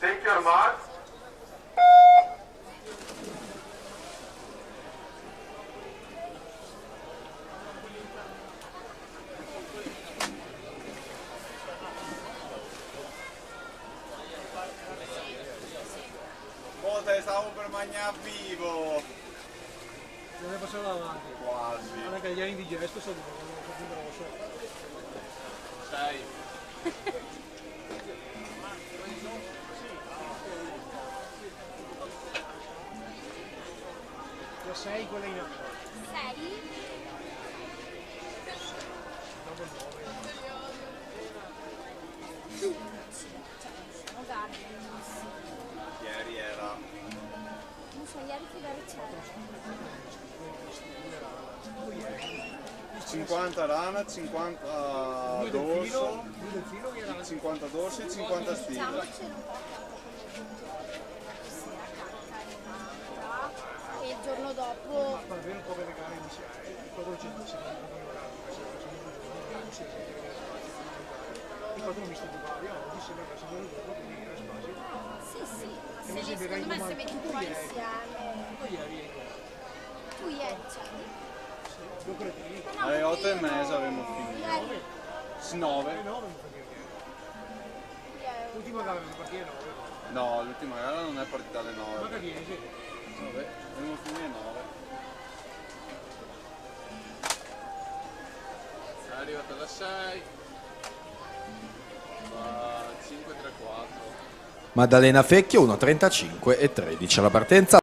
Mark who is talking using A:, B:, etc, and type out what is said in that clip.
A: Take your mark.
B: Oh, te stavo per mangiare vivo!
C: Non ne passava avanti.
B: Quasi.
C: Non è che gli anni di gesto sono più grosso.
B: 6.
C: La 6 quella in alto.
D: 6?
C: Dopo il 9.
D: Oh, guarda.
B: Ieri era.
D: Non so, ieri che ore c'era.
B: 50 rana, 50
C: Lui del filo,
B: dorso,
C: lui del filo che era
B: 50 dorsi e 50 stile.
D: Diciamocelo un po' sera carica in un'altra e il giorno dopo
C: ma almeno un po' le gare iniziali. Quando c'è il secondo quando ho visto di Bavaria oggi sembra che sia il giorno quindi era spazio.
D: sì,
C: E mi
D: ma
C: sembra
D: secondo me
C: in
D: se metti un po'
C: ieri.
D: insieme.
C: Poi ieri
D: Tu ieri c'eri?
C: due cretini.
B: Alle 8 e mezza avremo finito.
D: Ieri
B: 9?
C: 9 mi fa dire. L'ultima gara di partire 9.
B: No, l'ultima gara non è partita alle 9.
C: Manca 10.
B: Vabbè, dovremmo finire 9. È arrivata da 6. 5 3 4.
E: Maddalena Fecchio 1.35 e 13 alla partenza.